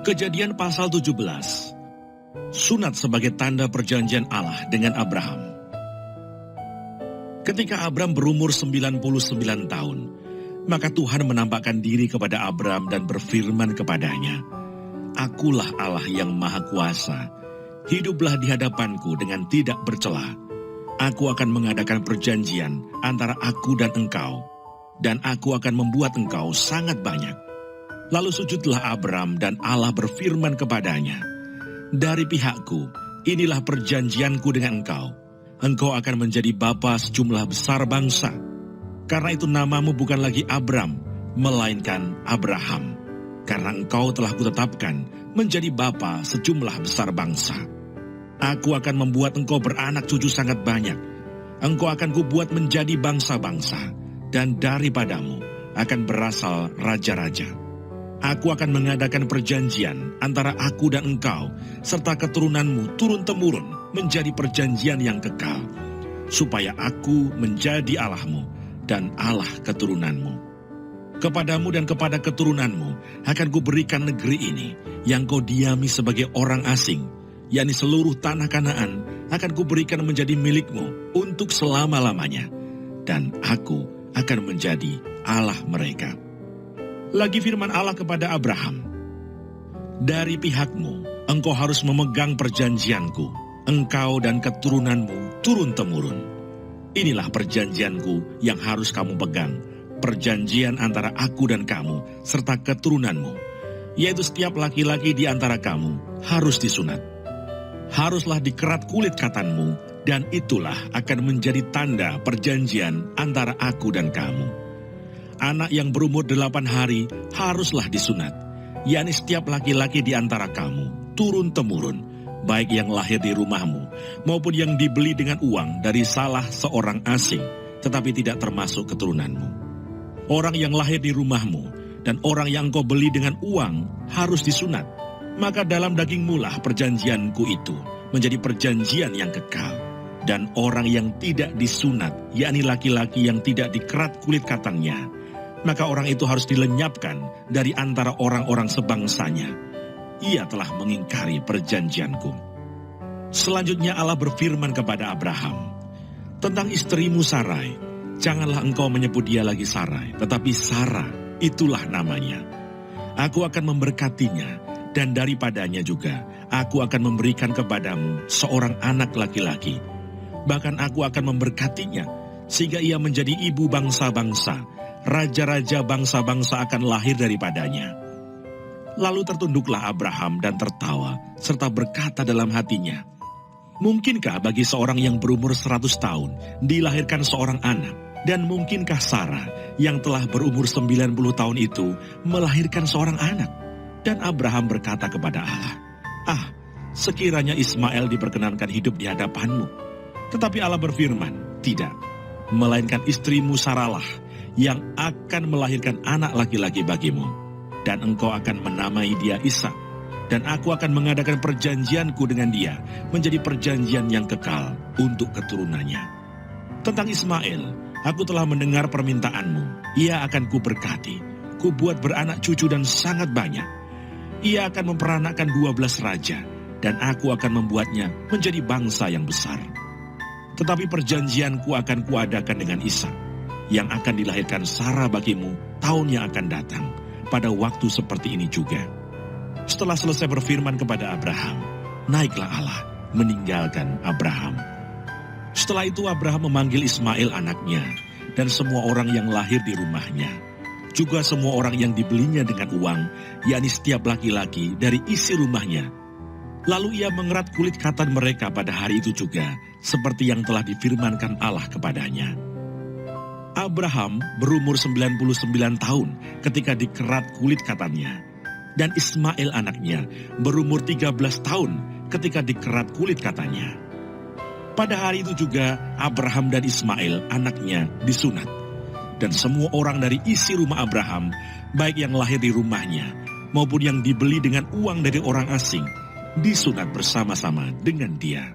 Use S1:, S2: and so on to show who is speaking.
S1: Kejadian pasal 17. Sunat sebagai tanda perjanjian Allah dengan Abraham. Ketika Abraham berumur 99 tahun, maka Tuhan menampakkan diri kepada Abraham dan berfirman kepadanya, "Akulah Allah yang Maha Kuasa. Hiduplah di hadapanku dengan tidak bercela. Aku akan mengadakan perjanjian antara aku dan engkau, dan aku akan membuat engkau sangat banyak." Lalu sujudlah Abraham dan Allah berfirman kepadanya, "Dari pihakku, inilah perjanjianku dengan engkau. Engkau akan menjadi bapa sejumlah besar bangsa. Karena itu namamu bukan lagi Abram, melainkan Abraham. Karena engkau telah kutetapkan menjadi bapa sejumlah besar bangsa. Aku akan membuat engkau beranak cucu sangat banyak. Engkau akan kubuat menjadi bangsa-bangsa, dan daripadamu akan berasal raja-raja. Aku akan mengadakan perjanjian antara aku dan engkau, serta keturunanmu turun-temurun menjadi perjanjian yang kekal, supaya aku menjadi Allahmu dan Allah keturunanmu. Kepadamu dan kepada keturunanmu akan kuberikan negeri ini, yang kau diami sebagai orang asing, yakni seluruh tanah Kanaan akan kuberikan menjadi milikmu untuk selama-lamanya, dan aku akan menjadi Allah mereka." Lagi firman Allah kepada Abraham, "Dari pihakmu, engkau harus memegang perjanjianku, engkau dan keturunanmu turun-temurun. Inilah perjanjianku yang harus kamu pegang, perjanjian antara aku dan kamu, serta keturunanmu, yaitu setiap laki-laki di antara kamu harus disunat. Haruslah dikerat kulit katanmu, dan itulah akan menjadi tanda perjanjian antara aku dan kamu. Anak yang berumur 8 hari haruslah disunat, yakni setiap laki-laki di antara kamu, turun-temurun, baik yang lahir di rumahmu, maupun yang dibeli dengan uang dari salah seorang asing, tetapi tidak termasuk keturunanmu. Orang yang lahir di rumahmu, dan orang yang engkau beli dengan uang, harus disunat. Maka dalam dagingmu lah perjanjianku itu menjadi perjanjian yang kekal. Dan orang yang tidak disunat, yakni laki-laki yang tidak dikerat kulit katannya, maka orang itu harus dilenyapkan dari antara orang-orang sebangsanya. Ia telah mengingkari perjanjianku." Selanjutnya Allah berfirman kepada Abraham, "Tentang istrimu Sarai, janganlah engkau menyebut dia lagi Sarai, tetapi Sarah, itulah namanya. Aku akan memberkatinya, dan daripadanya juga aku akan memberikan kepadamu seorang anak laki-laki. Bahkan aku akan memberkatinya, sehingga ia menjadi ibu bangsa-bangsa. Raja-raja bangsa-bangsa akan lahir daripadanya." Lalu tertunduklah Abraham dan tertawa, serta berkata dalam hatinya, "Mungkinkah bagi seorang yang berumur 100 tahun dilahirkan seorang anak? Dan mungkinkah Sarah yang telah berumur 90 tahun itu melahirkan seorang anak?" Dan Abraham berkata kepada Allah, "Sekiranya Ismail diperkenankan hidup di hadapanmu." Tetapi Allah berfirman, "Tidak, melainkan istrimu Sarahlah yang akan melahirkan anak laki-laki bagimu, dan engkau akan menamai dia Ishak, dan aku akan mengadakan perjanjianku dengan dia menjadi perjanjian yang kekal untuk keturunannya. Tentang Ismail, aku telah mendengar permintaanmu, ia akan kuberkati, kubuat beranak cucu dan sangat banyak. Ia akan memperanakkan 12 raja, dan aku akan membuatnya menjadi bangsa yang besar. Tetapi perjanjianku akan kuadakan dengan Ishak, yang akan dilahirkan Sarah bagimu tahun yang akan datang, pada waktu seperti ini juga." Setelah selesai berfirman kepada Abraham, naiklah Allah meninggalkan Abraham. Setelah itu Abraham memanggil Ismail anaknya, dan semua orang yang lahir di rumahnya, juga semua orang yang dibelinya dengan uang, yakni setiap laki-laki dari isi rumahnya. Lalu ia mengerat kulit katan mereka pada hari itu juga, seperti yang telah difirmankan Allah kepadanya. Abraham berumur 99 tahun ketika dikerat kulit katannya, dan Ismail anaknya berumur 13 tahun ketika dikerat kulit katanya. Pada hari itu juga Abraham dan Ismail anaknya disunat, dan semua orang dari isi rumah Abraham, baik yang lahir di rumahnya maupun yang dibeli dengan uang dari orang asing, disunat bersama-sama dengan dia.